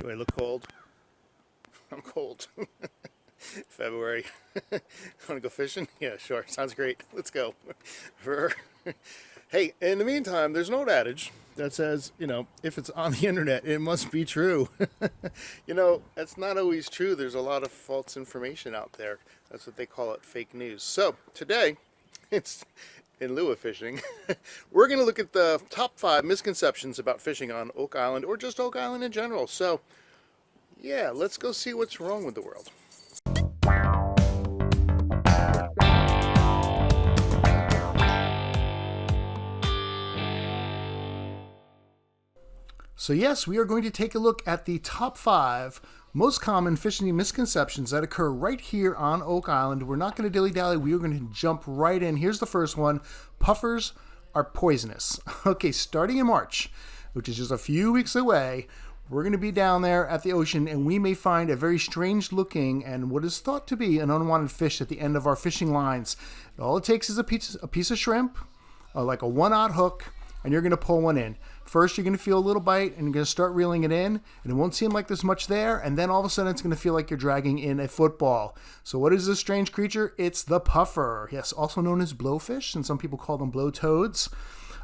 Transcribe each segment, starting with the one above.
Do I look cold? I'm cold. February. Want to go fishing? Yeah, sure. Sounds great. Let's go. Hey, in the meantime, there's an old adage that says, if it's on the internet, it must be true. That's not always true. There's a lot of false information out there. That's what they call it, fake news. So today, it's in lieu of fishing, we're going to look at the top 5 misconceptions about fishing on Oak Island, or just Oak Island in general. So, yeah, let's go see what's wrong with the world. So yes, we are going to take a look at the top 5 most common fishing misconceptions that occur right here on Oak Island. We're not going to dilly-dally. We are going to jump right in. Here's the first one. Puffers are poisonous. Okay, starting in March, which is just a few weeks away, we're going to be down there at the ocean, and we may find a very strange looking and what is thought to be an unwanted fish at the end of our fishing lines. All it takes is a piece of shrimp, like a 1/0 hook, and you're going to pull one in. First, you're going to feel a little bite, and you're going to start reeling it in, and it won't seem like there's much there, and then all of a sudden it's going to feel like you're dragging in a football. So what is this strange creature? It's the puffer. Yes, also known as blowfish, and some people call them blowtoads.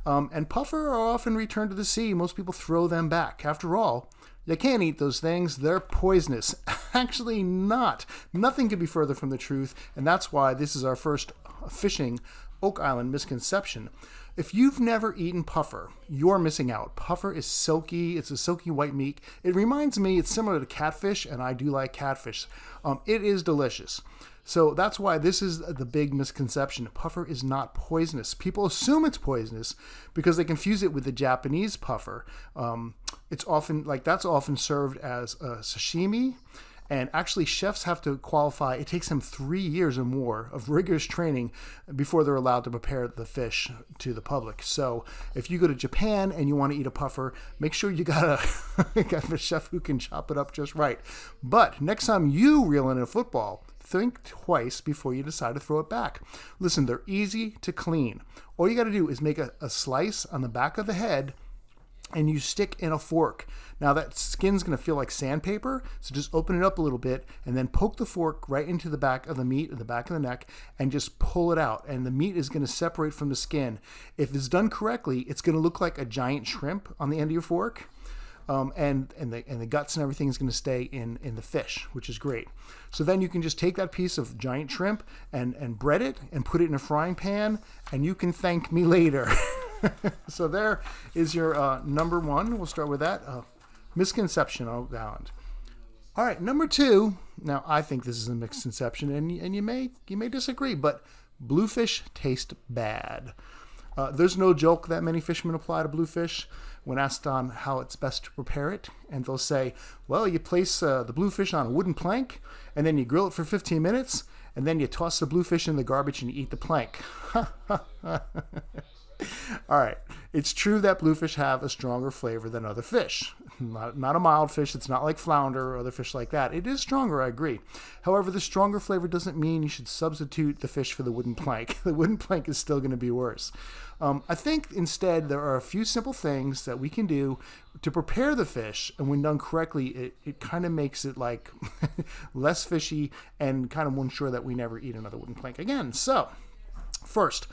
And puffer are often returned to the sea. Most people throw them back. After all, you can't eat those things. They're poisonous. Actually not. Nothing could be further from the truth, and that's why this is our first fishing Oak Island misconception. If you've never eaten puffer, you're missing out. Puffer is silky. It's a silky white meat. It reminds me, it's similar to catfish, and I do like catfish. It is delicious. So that's why this is the big misconception. Puffer is not poisonous. People assume it's poisonous because they confuse it with the Japanese puffer. That's often served as a sashimi. And actually, chefs have to qualify. It takes them 3 years or more of rigorous training before they're allowed to prepare the fish to the public. So if you go to Japan and you want to eat a puffer, make sure you got a chef who can chop it up just right. But next time you reel in a football, think twice before you decide to throw it back. Listen, they're easy to clean. All you got to do is make a slice on the back of the head, and you stick in a fork. Now that skin's going to feel like sandpaper, so just open it up a little bit and then poke the fork right into the back of the meat, or the back of the neck, and just pull it out. And the meat is going to separate from the skin. If it's done correctly, it's going to look like a giant shrimp on the end of your fork. And the guts and everything is going to stay in the fish, which is great. So then you can just take that piece of giant shrimp and bread it and put it in a frying pan, and you can thank me later. So there is your number 1. We'll start with that. Misconception on Oak Island. All right, number 2. Now I think this is a misconception, and you may disagree, but bluefish taste bad. There's no joke that many fishermen apply to bluefish when asked on how it's best to prepare it. And they'll say, well, you place the bluefish on a wooden plank, and then you grill it for 15 minutes, and then you toss the bluefish in the garbage and you eat the plank. All right, it's true that bluefish have a stronger flavor than other fish. Not a mild fish. It's not like flounder or other fish like that. It is stronger, I agree. However, the stronger flavor doesn't mean you should substitute the fish for the wooden plank. The wooden plank is still going to be worse. I think instead there are a few simple things that we can do to prepare the fish, and when done correctly, it kind of makes it like less fishy and kind of will ensure that we never eat another wooden plank again. So, first,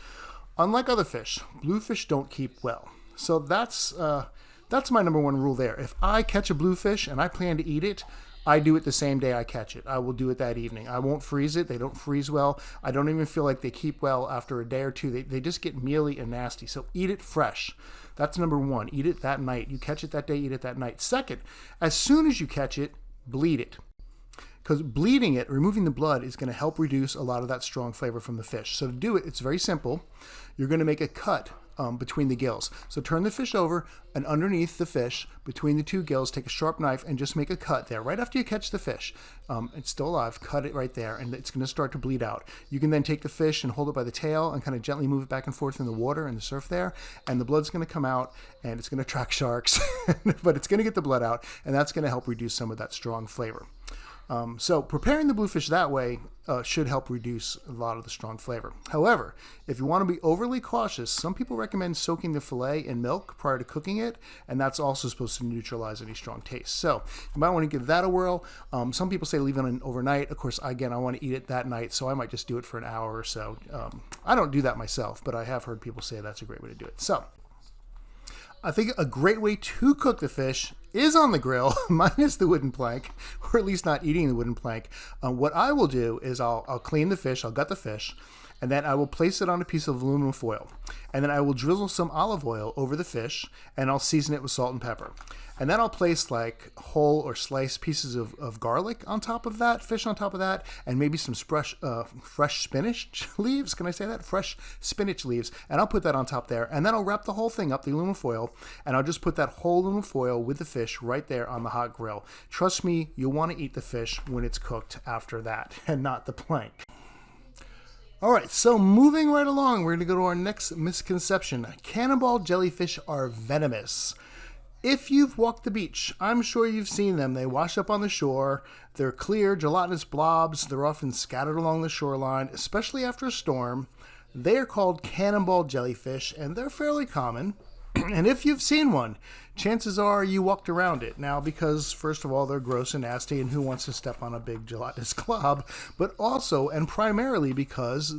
unlike other fish, bluefish don't keep well. So that's my number 1 rule there. If I catch a bluefish and I plan to eat it, I do it the same day I catch it. I will do it that evening. I won't freeze it. They don't freeze well. I don't even feel like they keep well after a day or two. They just get mealy and nasty. So eat it fresh. That's number 1. Eat it that night. You catch it that day, eat it that night. Second, as soon as you catch it, bleed it. Because bleeding it, removing the blood, is going to help reduce a lot of that strong flavor from the fish. So to do it, it's very simple. You're going to make a cut between the gills. So turn the fish over, and underneath the fish, between the 2 gills, take a sharp knife and just make a cut there. Right after you catch the fish, it's still alive, cut it right there, and it's going to start to bleed out. You can then take the fish and hold it by the tail and kind of gently move it back and forth in the water and the surf there, and the blood's going to come out, and it's going to attract sharks, but it's going to get the blood out, and that's going to help reduce some of that strong flavor. So preparing the bluefish that way should help reduce a lot of the strong flavor. However, if you want to be overly cautious, some people recommend soaking the fillet in milk prior to cooking it, and that's also supposed to neutralize any strong taste. So you might want to give that a whirl. Some people say leave it on overnight. Of course, again, I want to eat it that night, so I might just do it for an hour or so. I don't do that myself, but I have heard people say that's a great way to do it. So I think a great way to cook the fish is on the grill, minus the wooden plank, or at least not eating the wooden plank. What I will do is I'll clean the fish, I'll gut the fish, and then I will place it on a piece of aluminum foil. And then I will drizzle some olive oil over the fish, and I'll season it with salt and pepper. And then I'll place like whole or sliced pieces of garlic on top of that, fish on top of that, and maybe some fresh spinach leaves. Can I say that? Fresh spinach leaves. And I'll put that on top there. And then I'll wrap the whole thing up, the aluminum foil, and I'll just put that whole aluminum foil with the fish right there on the hot grill. Trust me, you'll want to eat the fish when it's cooked after that, and not the plank. All right, so moving right along, we're going to go to our next misconception. Cannonball jellyfish are venomous. If you've walked the beach, I'm sure you've seen them. They wash up on the shore. They're clear, gelatinous blobs. They're often scattered along the shoreline, especially after a storm. They are called cannonball jellyfish, and they're fairly common. And if you've seen one, chances are you walked around it. Now, because, first of all, they're gross and nasty, and who wants to step on a big gelatinous glob? But also, and primarily because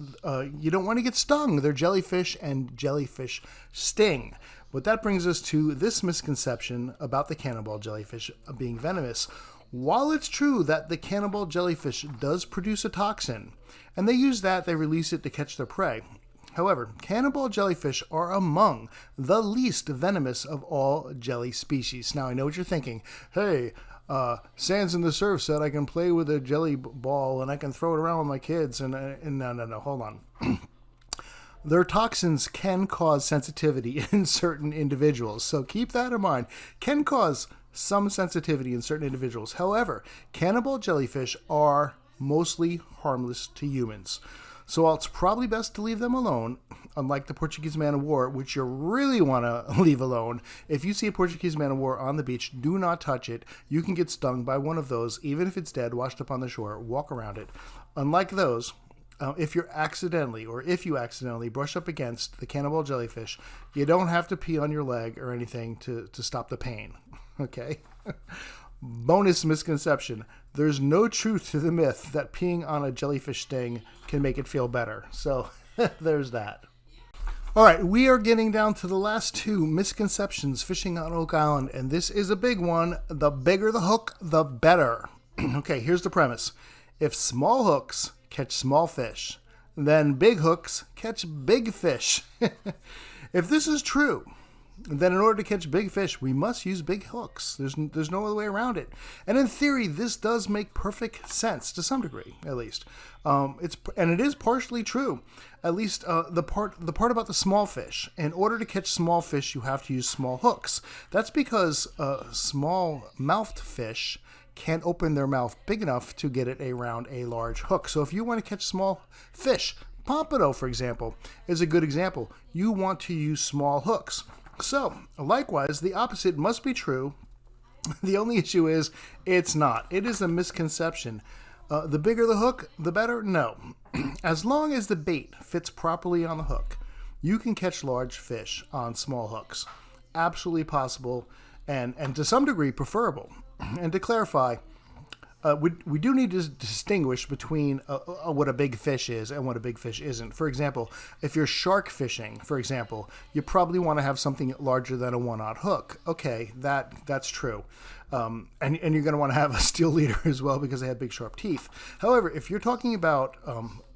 you don't want to get stung. They're jellyfish, and jellyfish sting. But that brings us to this misconception about the cannonball jellyfish being venomous. While it's true that the cannonball jellyfish does produce a toxin, and they release it to catch their prey. However, cannonball jellyfish are among the least venomous of all jelly species. Now, I know what you're thinking. Hey, Sands in the Surf said I can play with a jelly ball and I can throw it around with my kids. And no, hold on. Their toxins can cause sensitivity in certain individuals. So keep that in mind. Can cause some sensitivity in certain individuals. However, cannonball jellyfish are mostly harmless to humans. So it's probably best to leave them alone, unlike the Portuguese man of war, which you really want to leave alone. If you see a Portuguese man of war on the beach, do not touch it. You can get stung by one of those, even if it's dead, washed up on the shore. Walk around it. Unlike those, if you accidentally brush up against the cannonball jellyfish, you don't have to pee on your leg or anything to stop the pain. Okay? Bonus misconception. There's no truth to the myth that peeing on a jellyfish sting can make it feel better. So there's that. All right, we are getting down to the last two misconceptions fishing on Oak Island, and this is a big one. The bigger the hook, the better. Okay, here's the premise. If small hooks catch small fish, then big hooks catch big fish. If this is true, then in order to catch big fish, we must use big hooks. There's no other way around it. And in theory, this does make perfect sense to some degree, at least. It is partially true. At least the part about the small fish. In order to catch small fish, you have to use small hooks. That's because small-mouthed fish can't open their mouth big enough to get it around a large hook. So if you want to catch small fish, pompano, for example, is a good example. You want to use small hooks. So, likewise, the opposite must be true. The only issue is it's not. It is a misconception. The bigger the hook, the better? No. As long as the bait fits properly on the hook, you can catch large fish on small hooks. Absolutely possible, and to some degree preferable. And to clarify, we do need to distinguish between what a big fish is and what a big fish isn't. For example, if you're shark fishing, for example, you probably want to have something larger than a one-aught hook. Okay, that's true. And you're going to want to have a steel leader as well because they have big sharp teeth. However, if you're talking about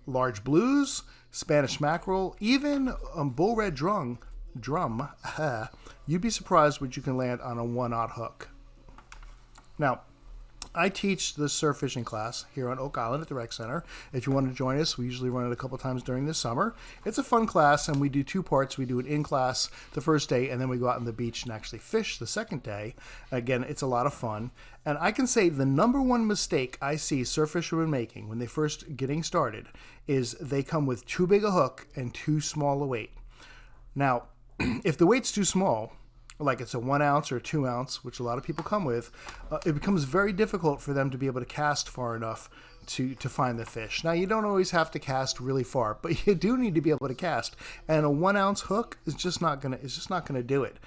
large blues, Spanish mackerel, even bull red drum, you'd be surprised what you can land on a one-aught hook. Now, I teach the surf fishing class here on Oak Island at the Rec Center. If you want to join us, we usually run it a couple times during the summer. It's a fun class, and we do two parts. We do it in class the first day, and then we go out on the beach and actually fish the second day. Again, it's a lot of fun. And I can say the number one mistake I see surf fishermen making when they first getting started is they come with too big a hook and too small a weight. Now, if the weight's too small, like it's a 1 ounce or a 2 ounce, which a lot of people come with, it becomes very difficult for them to be able to cast far enough to find the fish. Now, you don't always have to cast really far, but you do need to be able to cast. And a 1 ounce hook is just not gonna do it.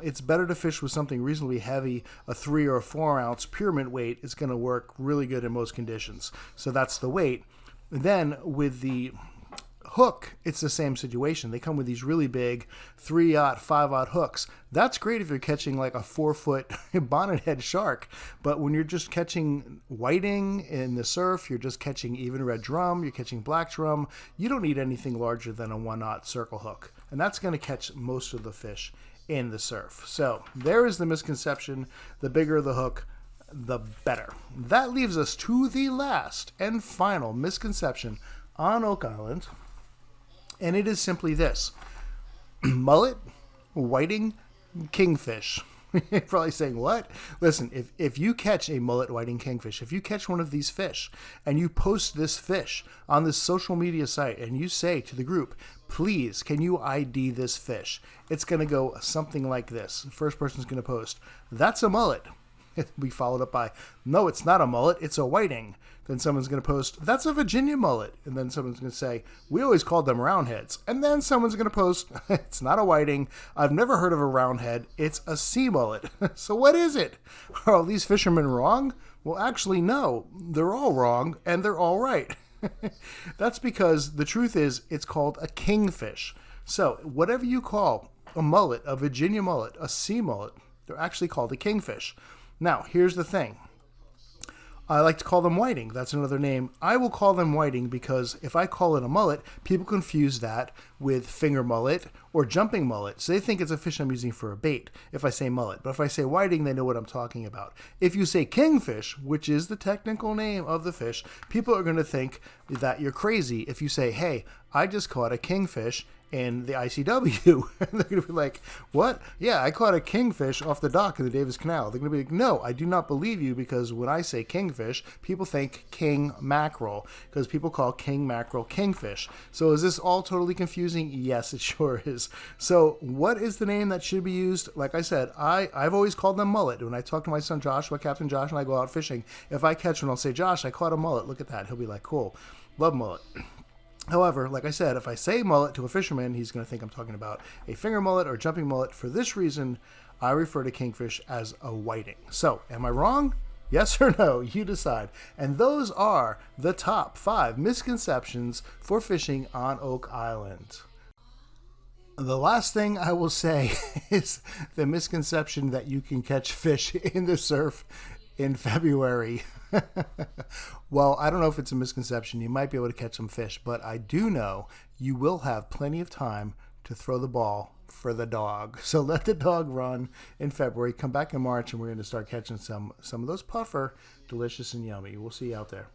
It's better to fish with something reasonably heavy. A 3 or a 4 ounce pyramid weight is going to work really good in most conditions. So that's the weight. Then with the hook, it's the same situation. They come with these really big 3/0, 5/0 hooks. That's great if you're catching like a 4-foot bonnethead shark. But when you're just catching whiting in the surf, you're just catching even red drum, you're catching black drum, you don't need anything larger than a 1/0 circle hook. And that's going to catch most of the fish in the surf. So there is the misconception. The bigger the hook, the better. That leaves us to the last and final misconception on Oak Island. And it is simply this: mullet, whiting, kingfish. You're probably saying, what? Listen, if you catch a mullet, whiting, kingfish, if you catch one of these fish and you post this fish on this social media site and you say to the group, please, can you ID this fish? It's going to go something like this. The first person's going to post, that's a mullet. It'll be followed up by, no, it's not a mullet, it's a whiting. Then someone's going to post, that's a Virginia mullet. And then someone's going to say, we always called them roundheads. And then someone's going to post, it's not a whiting. I've never heard of a roundhead. It's a sea mullet. So what is it? Are all these fishermen wrong? Well, actually, no. They're all wrong, and they're all right. That's because the truth is, it's called a kingfish. So whatever you call a mullet, a Virginia mullet, a sea mullet, they're actually called a kingfish. Now, here's the thing. I like to call them whiting. That's another name. I will call them whiting because if I call it a mullet, people confuse that with finger mullet or jumping mullet. So they think it's a fish I'm using for a bait if I say mullet. But if I say whiting, they know what I'm talking about. If you say kingfish, which is the technical name of the fish, people are going to think that you're crazy if you say, hey, I just caught a kingfish in the ICW. And they're going to be like, what? Yeah, I caught a kingfish off the dock in the Davis Canal. They're going to be like, no, I do not believe you, because when I say kingfish, people think king mackerel, because people call king mackerel kingfish. So is this all totally confusing? Yes, it sure is. So what is the name that should be used? Like I said, I've always called them mullet. When I talk to my son Joshua, Captain Josh, and I go out fishing, if I catch one, I'll say, Josh, I caught a mullet. Look at that. He'll be like, cool. Love mullet. However, like I said, if I say mullet to a fisherman, he's going to think I'm talking about a finger mullet or jumping mullet. For this reason, I refer to kingfish as a whiting. So, am I wrong? Yes or no? You decide. And those are the top 5 misconceptions for fishing on Oak Island. The last thing I will say is the misconception that you can catch fish in the surf in February. Well, I don't know if it's a misconception. You might be able to catch some fish, but I do know you will have plenty of time to throw the ball for the dog. So let the dog run in February. Come back in March, and we're going to start catching some of those puffer, delicious and yummy. We'll see you out there.